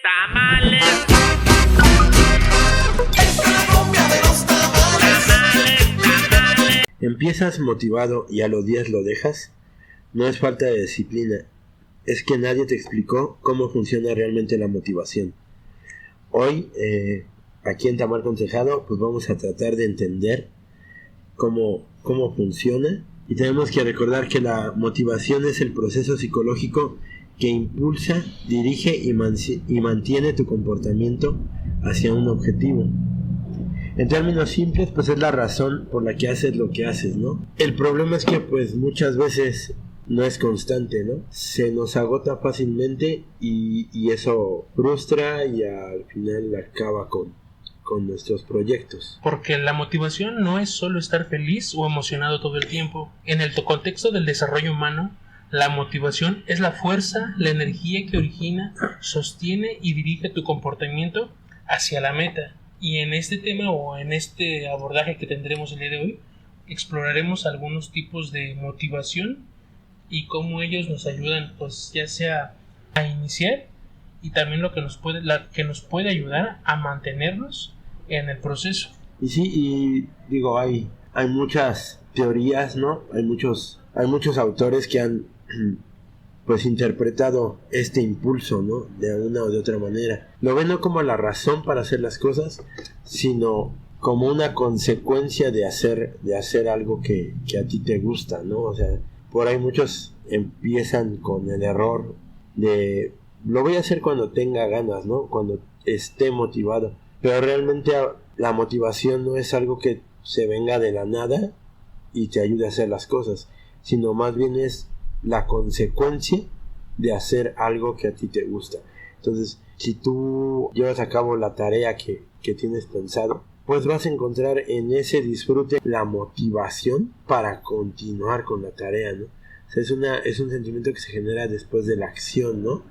tamales. Empiezas motivado y a los días lo dejas. No es falta de disciplina, es que nadie te explicó cómo funciona realmente la motivación. Hoy, aquí en Tamal Consejado, pues vamos a tratar de entender cómo funciona, y tenemos que recordar que la motivación es el proceso psicológico que impulsa, dirige y mantiene tu comportamiento hacia un objetivo. En términos simples, pues es la razón por la que haces lo que haces, ¿no? El problema es que pues muchas veces no es constante, ¿no? Se nos agota fácilmente y eso frustra y al final acaba con nuestros proyectos. Porque la motivación no es solo estar feliz o emocionado todo el tiempo. En el contexto del desarrollo humano, la motivación es la fuerza, la energía que origina, sostiene y dirige tu comportamiento hacia la meta. Y en este tema o en este abordaje que tendremos el día de hoy, exploraremos algunos tipos de motivación y cómo ellos nos ayudan, pues ya sea a iniciar y también lo que nos puede ayudar a mantenernos en el proceso. Y sí, y digo, hay muchas teorías, ¿no? Hay muchos autores que han pues interpretado este impulso, ¿no? De una o de otra manera. Lo ven no como la razón para hacer las cosas, sino como una consecuencia de hacer algo que a ti te gusta, ¿no? O sea, por ahí muchos empiezan con el error de lo voy a hacer cuando tenga ganas, ¿no? Cuando esté motivado. Pero realmente la motivación no es algo que se venga de la nada y te ayude a hacer las cosas, sino más bien es la consecuencia de hacer algo que a ti te gusta. Entonces, si tú llevas a cabo la tarea que tienes pensado, pues vas a encontrar en ese disfrute la motivación para continuar con la tarea, ¿no? O sea, es un sentimiento que se genera después de la acción, ¿no?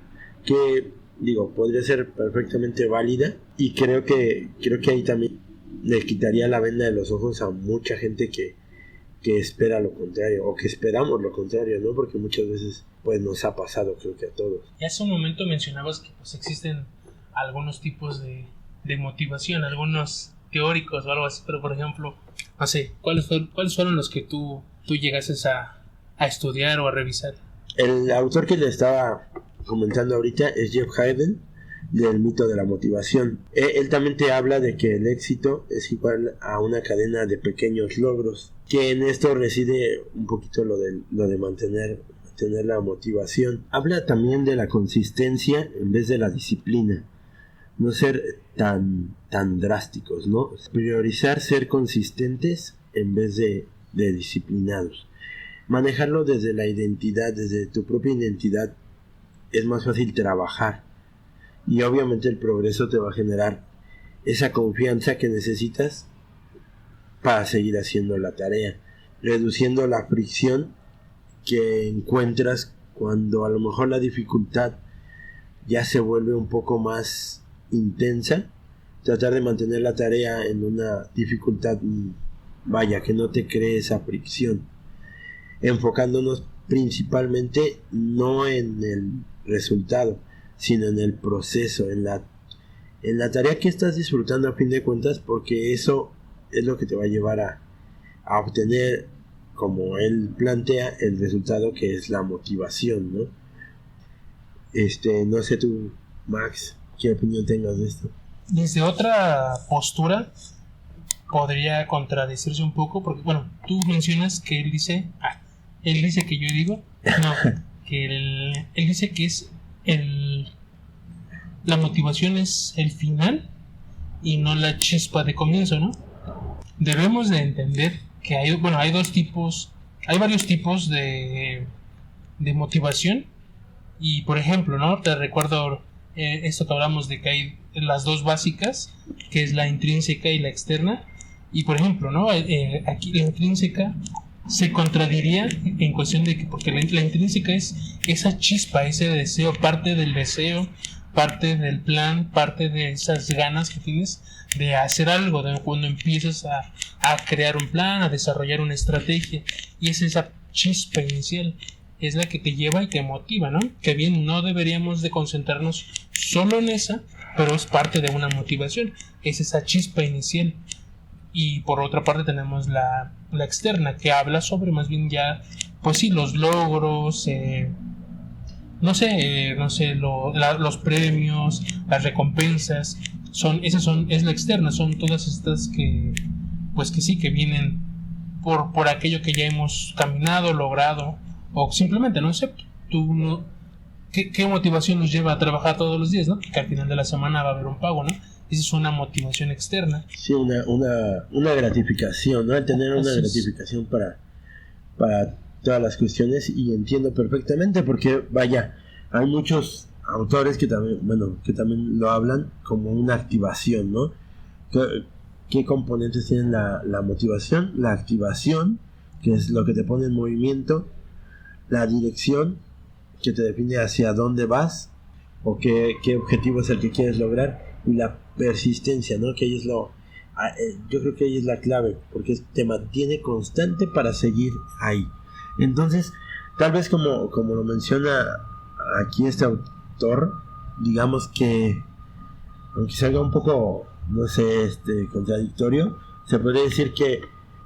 Que, digo, podría ser perfectamente válida, y creo que ahí también le quitaría la venda de los ojos a mucha gente que espera lo contrario, o que esperamos lo contrario, ¿no? Porque muchas veces pues nos ha pasado, creo que a todos. Ya hace un momento mencionabas que pues existen algunos tipos de motivación, algunos teóricos o algo así, pero por ejemplo, no sé, ¿cuáles fueron los que tú llegases a estudiar o a revisar? El autor que le estaba comentando ahorita es Jeff Haden, del mito de la motivación. Él también te habla de que el éxito es igual a una cadena de pequeños logros, que en esto reside un poquito lo de mantener la motivación. Habla también de la consistencia en vez de la disciplina, no ser tan drásticos, ¿no? Priorizar ser consistentes en vez de disciplinados. Manejarlo desde la identidad, desde tu propia identidad, es más fácil trabajar. Y obviamente el progreso te va a generar esa confianza que necesitas para seguir haciendo la tarea, reduciendo la fricción que encuentras cuando a lo mejor la dificultad ya se vuelve un poco más intensa. Tratar de mantener la tarea en una dificultad, vaya, que no te cree esa fricción, enfocándonos principalmente no en el resultado, sino en el proceso, en la tarea que estás disfrutando a fin de cuentas, porque eso es lo que te va a llevar a obtener, como él plantea, el resultado, que es la motivación, ¿no? No sé tú, Max, ¿qué opinión tengas de esto? Desde otra postura podría contradecirse un poco, porque bueno, tú mencionas que él dice que yo digo, no, que él dice que es la motivación es el final y no la chispa de comienzo, ¿no? Debemos de entender que hay varios tipos de motivación. Y por ejemplo, ¿no? Te recuerdo esto que hablamos de que hay las dos básicas, que es la intrínseca y la externa. Y por ejemplo, ¿no? Aquí la intrínseca se contradiría en cuestión de que, porque la intrínseca es esa chispa, ese deseo, parte del deseo, parte del plan, parte de esas ganas que tienes de hacer algo, de cuando empiezas a crear un plan, a desarrollar una estrategia, y es esa chispa inicial. es la que te lleva y te motiva, ¿no? Que bien, no deberíamos de concentrarnos solo en esa, pero es parte de una motivación, es esa chispa inicial. Y por otra parte tenemos la externa, que habla sobre más bien ya, pues sí, los logros, los premios, las recompensas, es la externa, son todas estas que, pues que sí, que vienen por aquello que ya hemos caminado, logrado, o simplemente, no sé, ¿qué motivación nos lleva a trabajar todos los días, ¿no? Que al final de la semana va a haber un pago, ¿no? Esa es una motivación externa. Sí, una gratificación, ¿no? El tener una gratificación para todas las cuestiones, y entiendo perfectamente porque, vaya, hay muchos autores que también lo hablan como una activación, ¿no? ¿Qué componentes tienen la motivación? La activación, que es lo que te pone en movimiento, la dirección, que te define hacia dónde vas o qué objetivo es el que quieres lograr, y la persistencia, ¿no? Que yo creo que ahí es la clave, porque te mantiene constante para seguir ahí. Entonces, tal vez como lo menciona aquí este autor, digamos que, aunque salga un poco, no sé, contradictorio, se podría decir que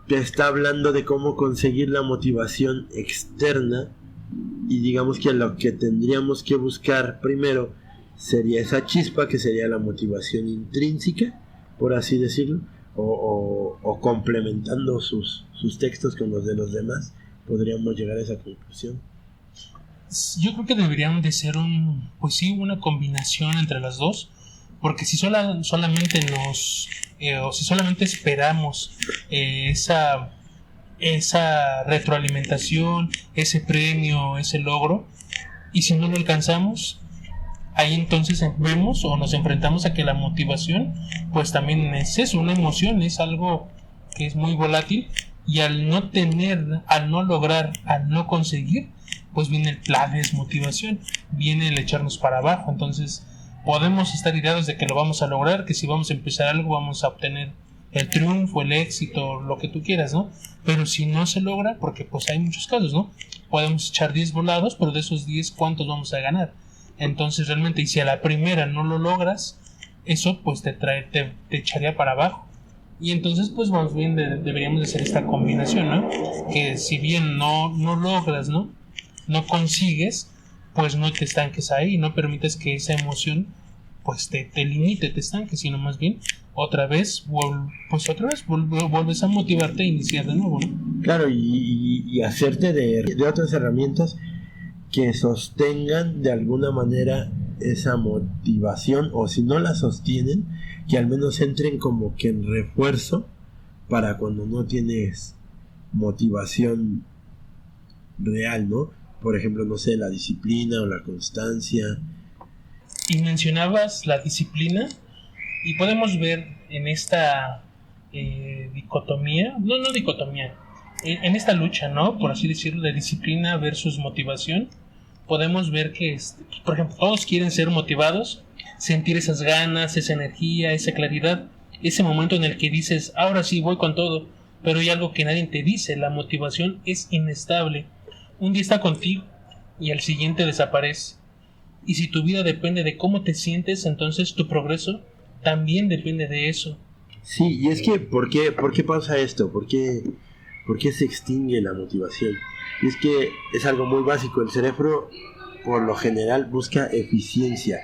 te está hablando de cómo conseguir la motivación externa, y digamos que lo que tendríamos que buscar primero sería esa chispa, que sería la motivación intrínseca, por así decirlo, o complementando sus textos con los de los demás, podríamos llegar a esa conclusión. Yo creo que deberían de ser una combinación entre las dos, porque si solamente si solamente esperamos esa retroalimentación, ese premio, ese logro, y si no lo alcanzamos, ahí entonces vemos o nos enfrentamos a que la motivación pues también es eso, una emoción, es algo que es muy volátil, y al no lograr, al no conseguir, pues viene la desmotivación, viene el echarnos para abajo. Entonces podemos estar ideados de que lo vamos a lograr, que si vamos a empezar algo vamos a obtener el triunfo, el éxito, lo que tú quieras, ¿no? Pero si no se logra, porque pues hay muchos casos, ¿no? Podemos echar 10 volados, pero de esos 10, ¿cuántos vamos a ganar? Entonces realmente, y si a la primera no lo logras, eso pues te echaría para abajo. Y entonces pues más bien deberíamos de hacer esta combinación, ¿no? Que si bien no logras, ¿no? No consigues, pues no te estanques ahí, no permites que esa emoción pues te limite, te estanque, sino más bien otra vez vuelves a motivarte a iniciar de nuevo, ¿no? Claro, y hacerte de otras herramientas que sostengan de alguna manera esa motivación, o si no la sostienen, que al menos entren como que en refuerzo para cuando no tienes motivación real, ¿no? Por ejemplo, no sé, la disciplina o la constancia. Y mencionabas la disciplina, y podemos ver en esta dicotomía, en esta lucha, ¿no? Por así decirlo, de disciplina versus motivación. Podemos ver que, por ejemplo, todos quieren ser motivados, sentir esas ganas, esa energía, esa claridad, ese momento en el que dices, ahora sí voy con todo, pero hay algo que nadie te dice: la motivación es inestable. Un día está contigo y al siguiente desaparece. Y si tu vida depende de cómo te sientes, entonces tu progreso también depende de eso. Sí, y es que, ¿por qué pasa esto? ¿Por qué se extingue la motivación? Y es que es algo muy básico. El cerebro, por lo general, busca eficiencia,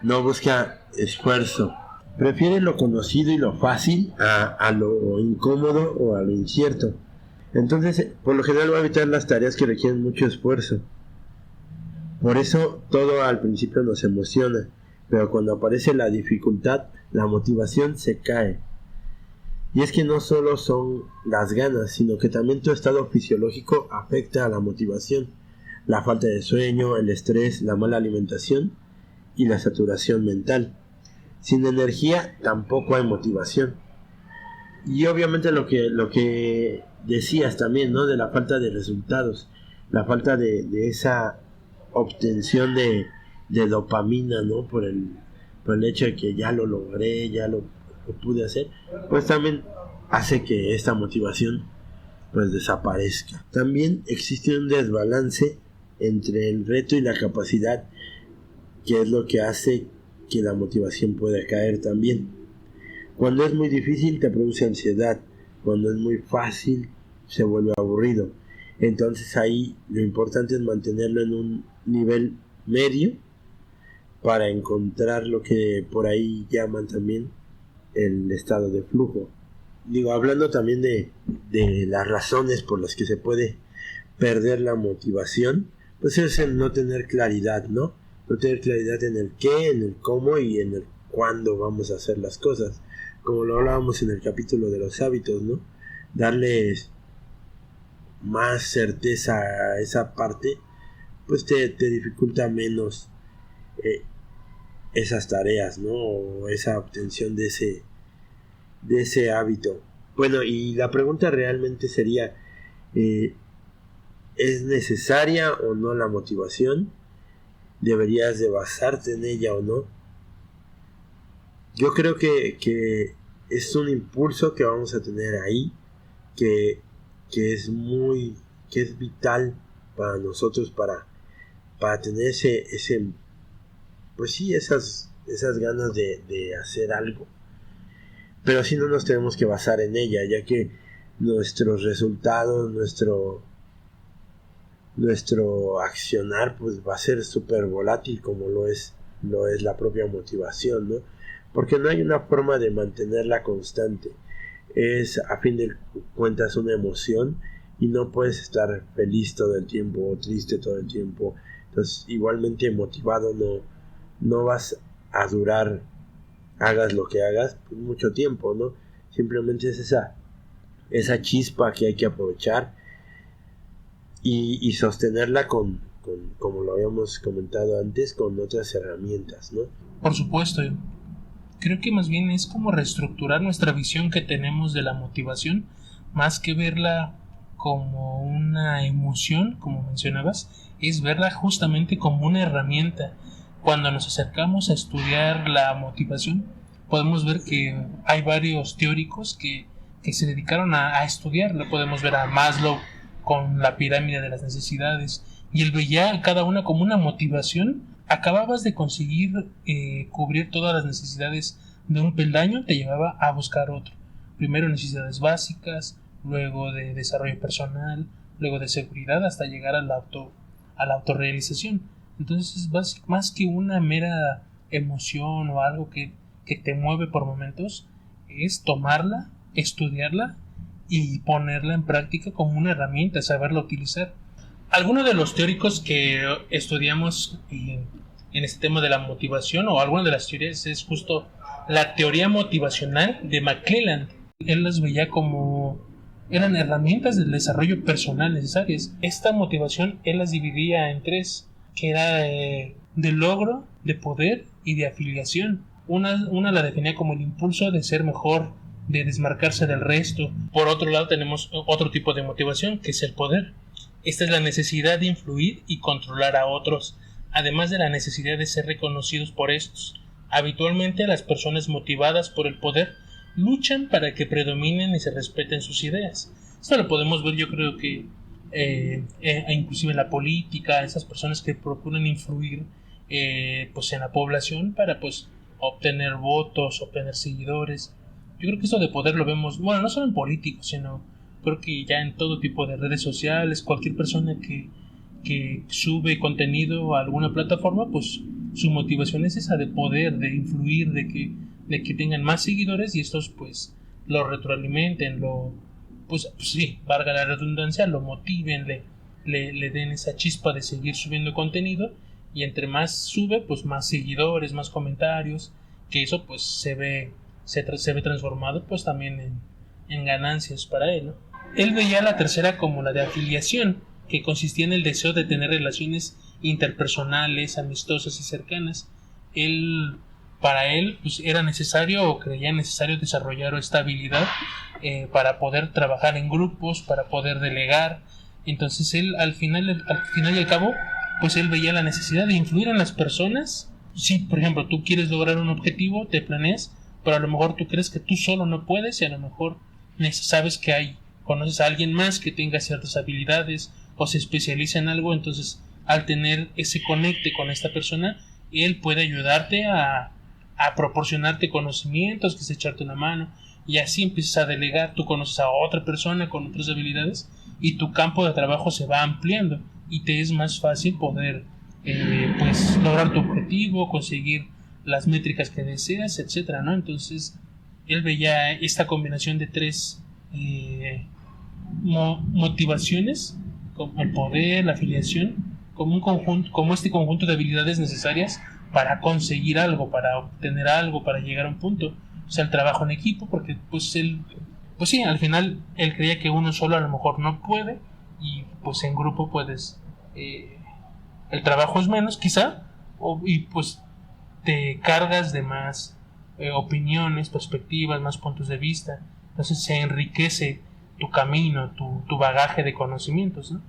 no busca esfuerzo. Prefiere lo conocido y lo fácil a lo incómodo o a lo incierto. Entonces, por lo general va a evitar las tareas que requieren mucho esfuerzo. Por eso todo al principio nos emociona, pero cuando aparece la dificultad, la motivación se cae. Y es que no solo son las ganas, sino que también tu estado fisiológico afecta a la motivación. La falta de sueño, el estrés, la mala alimentación y la saturación mental. Sin energía tampoco hay motivación. Y obviamente lo que decías también, ¿no? De la falta de resultados, la falta de esa obtención de dopamina, ¿no? Por el hecho de que ya lo logré, ya lo pude hacer, pues también hace que esta motivación pues desaparezca. También existe un desbalance entre el reto y la capacidad, que es lo que hace que la motivación pueda caer también. Cuando es muy difícil te produce ansiedad, cuando es muy fácil se vuelve aburrido. Entonces ahí lo importante es mantenerlo en un nivel medio para encontrar lo que por ahí llaman también el estado de flujo. Digo, hablando también de las razones por las que se puede perder la motivación, pues es el no tener claridad, ¿no? No tener claridad en el qué, en el cómo y en el cuándo vamos a hacer las cosas. Como lo hablábamos en el capítulo de los hábitos, ¿no? Darles más certeza a esa parte, pues te dificulta menos esas tareas, ¿no? O esa obtención de ese hábito. Bueno, y la pregunta realmente sería, ¿es necesaria o no la motivación? ¿Deberías de basarte en ella o no? Yo creo que es un impulso que vamos a tener ahí, que es vital para nosotros para tener ese pues sí, esas ganas de hacer algo. Pero sí no nos tenemos que basar en ella, ya que nuestros resultados, nuestro accionar, pues va a ser súper volátil, como lo es la propia motivación, ¿no? Porque no hay una forma de mantenerla constante. Es a fin de cuentas una emoción y no puedes estar feliz todo el tiempo o triste todo el tiempo. Entonces igualmente motivado no vas a durar, hagas lo que hagas, pues mucho tiempo, ¿no? Simplemente es esa chispa que hay que aprovechar y sostenerla con, como lo habíamos comentado antes, con otras herramientas, ¿no? Por supuesto, creo que más bien es como reestructurar nuestra visión que tenemos de la motivación, más que verla como una emoción, como mencionabas, es verla justamente como una herramienta. Cuando nos acercamos a estudiar la motivación, podemos ver que hay varios teóricos que se dedicaron a estudiarla. Podemos ver a Maslow con la pirámide de las necesidades, y él veía cada una como una motivación. Acababas de conseguir cubrir todas las necesidades de un peldaño, te llevaba a buscar otro. Primero necesidades básicas, luego de desarrollo personal, luego de seguridad, hasta llegar a la autorrealización. Entonces, más que una mera emoción o algo que te mueve por momentos, es tomarla, estudiarla y ponerla en práctica como una herramienta, saberla utilizar. Algunos de los teóricos que estudiamos en este tema de la motivación, o alguna de las teorías, es justo la teoría motivacional de McClelland. Él las veía como eran herramientas del desarrollo personal necesarias. Esta motivación él las dividía en tres, que era de logro, de poder y de afiliación. Una la definía como el impulso de ser mejor, de desmarcarse del resto. Por otro lado tenemos otro tipo de motivación, que es el poder. Esta es la necesidad de influir y controlar a otros, además de la necesidad de ser reconocidos por estos. Habitualmente las personas motivadas por el poder luchan para que predominen y se respeten sus ideas. Esto lo podemos ver, yo creo que inclusive en la política, esas personas que procuran influir pues en la población para pues obtener votos, obtener seguidores. Yo creo que esto de poder lo vemos, bueno, no solo en políticos, sino creo que ya en todo tipo de redes sociales. Cualquier persona que sube contenido a alguna plataforma, pues su motivación es esa, de poder, de influir, de que tengan más seguidores, y estos pues lo retroalimenten, pues sí, valga la redundancia, lo motiven, le den esa chispa de seguir subiendo contenido, y entre más sube, pues más seguidores, más comentarios, que eso pues se ve transformado pues también en ganancias para él, ¿no? Él veía la tercera como la de afiliación, que consistía en el deseo de tener relaciones interpersonales, amistosas y cercanas. Para él pues era necesario, o creía necesario, desarrollar esta habilidad para poder trabajar en grupos, para poder delegar. Entonces él al final y al cabo, pues él veía la necesidad de influir en las personas. Si por ejemplo tú quieres lograr un objetivo, te planeas, pero a lo mejor tú crees que tú solo no puedes, y a lo mejor sabes que conoces a alguien más que tenga ciertas habilidades o se especializa en algo, entonces al tener ese conecte con esta persona, él puede ayudarte a proporcionarte conocimientos, que es echarte una mano, y así empiezas a delegar. Tú conoces a otra persona con otras habilidades y tu campo de trabajo se va ampliando y te es más fácil poder pues lograr tu objetivo, conseguir las métricas que deseas, etcétera, ¿no? Entonces él veía esta combinación de tres motivaciones, como el poder, la afiliación, como un conjunto, como este conjunto de habilidades necesarias para conseguir algo, para obtener algo, para llegar a un punto. O sea, el trabajo en equipo, porque pues sí, al final él creía que uno solo a lo mejor no puede, y pues en grupo puedes, el trabajo es menos quizá, y pues te cargas de más opiniones, perspectivas, más puntos de vista. Entonces se enriquece tu camino, tu bagaje de conocimientos, ¿no?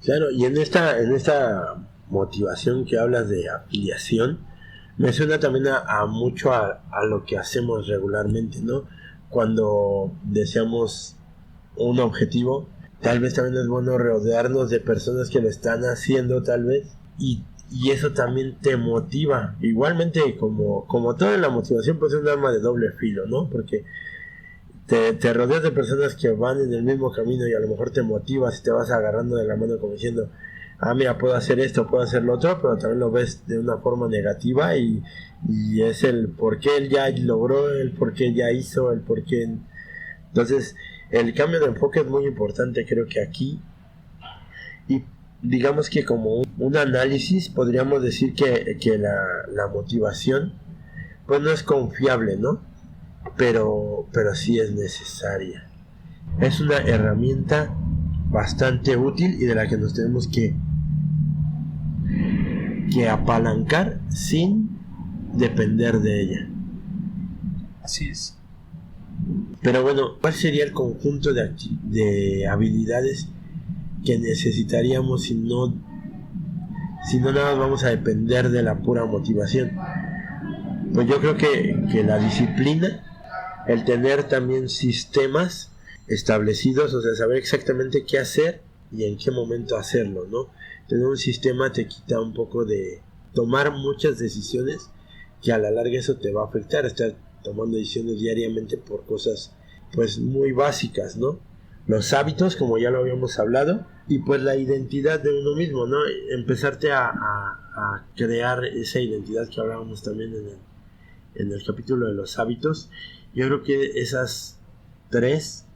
Claro, y en esta motivación que hablas de afiliación, me suena también a mucho a lo que hacemos regularmente, ¿no? Cuando deseamos un objetivo, tal vez también es bueno rodearnos de personas que lo están haciendo, tal vez, y eso también te motiva. Igualmente, como toda la motivación, pues es un arma de doble filo, ¿no? Porque te rodeas de personas que van en el mismo camino y a lo mejor te motivas y te vas agarrando de la mano como diciendo, mira, puedo hacer esto, puedo hacer lo otro, pero también lo ves de una forma negativa y es el por qué él ya logró, el por qué ya hizo, el por qué. Entonces, el cambio de enfoque es muy importante, creo que aquí. Y digamos que como un análisis, podríamos decir que la motivación, pues no es confiable, ¿no? Pero sí es necesaria. Es una herramienta bastante útil y de la que nos tenemos que apalancar sin depender de ella. Así es. Pero bueno, ¿cuál sería el conjunto de habilidades que necesitaríamos si no nada más vamos a depender de la pura motivación? Pues yo creo que la disciplina, el tener también sistemas establecidos, o sea, saber exactamente qué hacer y en qué momento hacerlo, ¿no? Tener un sistema te quita un poco de tomar muchas decisiones que a la larga eso te va a afectar, estar tomando decisiones diariamente por cosas pues muy básicas, ¿no? Los hábitos, como ya lo habíamos hablado, y pues la identidad de uno mismo, ¿no? Empezarte a crear esa identidad que hablábamos también en el capítulo de los hábitos. Yo creo que esas tres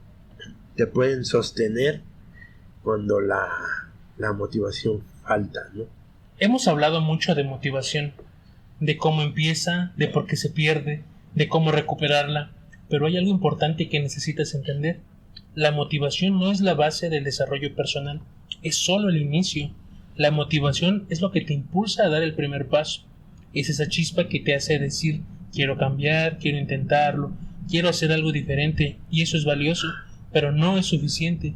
te pueden sostener cuando la motivación falta, ¿no? Hemos hablado mucho de motivación, de cómo empieza, de por qué se pierde, de cómo recuperarla, pero hay algo importante que necesitas entender. La motivación no es la base del desarrollo personal, es solo el inicio. La motivación es lo que te impulsa a dar el primer paso. Es esa chispa que te hace decir, quiero cambiar, quiero intentarlo, quiero hacer algo diferente, y eso es valioso, pero no es suficiente,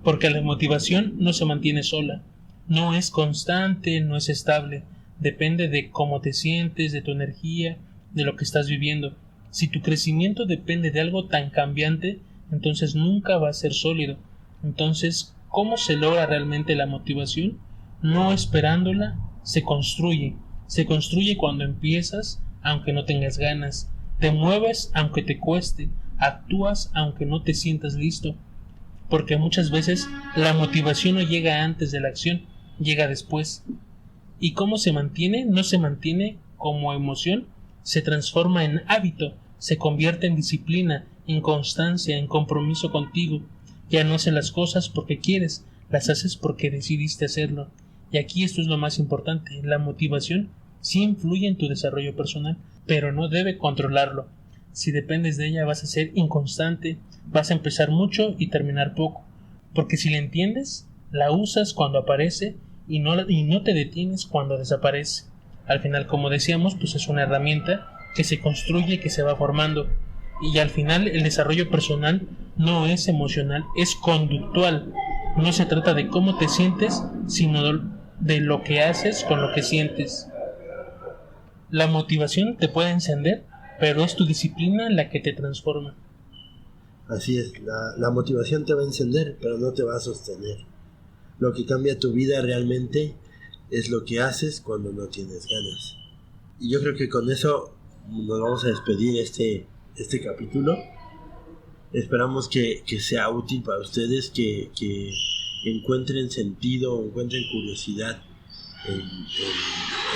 porque la motivación no se mantiene sola, no es constante, no es estable, depende de cómo te sientes, de tu energía, de lo que estás viviendo. Si tu crecimiento depende de algo tan cambiante, entonces nunca va a ser sólido. Entonces, ¿cómo se logra realmente la motivación? No esperándola, se construye. Se construye cuando empiezas, aunque no tengas ganas. Te mueves aunque te cueste. Actúas aunque no te sientas listo. Porque muchas veces la motivación no llega antes de la acción, llega después. ¿Y cómo se mantiene? No se mantiene como emoción, se transforma en hábito, se convierte en disciplina, en constancia, en compromiso contigo. Ya no haces las cosas porque quieres, las haces porque decidiste hacerlo. Y aquí esto es lo más importante, la motivación sí influye en tu desarrollo personal, pero no debe controlarlo. Si dependes de ella vas a ser inconstante, vas a empezar mucho y terminar poco, porque si la entiendes, la usas cuando aparece y no te detienes cuando desaparece. Al final, como decíamos, pues es una herramienta que se construye, que se va formando, y al final el desarrollo personal no es emocional, es conductual. No se trata de cómo te sientes, sino de lo que haces con lo que sientes. La motivación te puede encender, pero es tu disciplina la que te transforma. Así es, la motivación te va a encender, pero no te va a sostener. Lo que cambia tu vida realmente es lo que haces cuando no tienes ganas. Y yo creo que con eso nos vamos a despedir este capítulo. Esperamos que sea útil para ustedes, que encuentren sentido, encuentren curiosidad en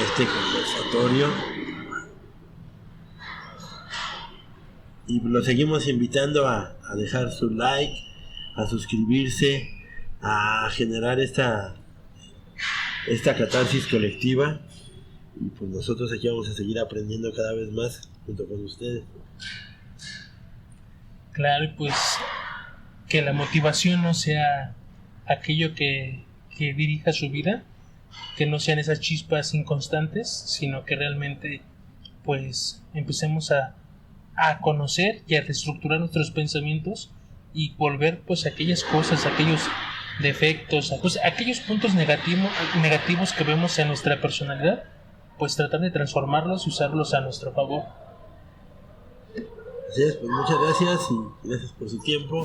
este conversatorio. Y lo seguimos invitando a dejar su like, a suscribirse, a generar esta catarsis colectiva. Y pues nosotros aquí vamos a seguir aprendiendo cada vez más junto con ustedes. Claro, y pues que la motivación no sea aquello que dirija su vida, que no sean esas chispas inconstantes, sino que realmente pues empecemos a conocer y a reestructurar nuestros pensamientos y volver pues aquellas cosas, aquellos defectos, pues aquellos puntos negativos que vemos en nuestra personalidad, pues tratar de transformarlos y usarlos a nuestro favor. Así es, pues muchas gracias y gracias por su tiempo.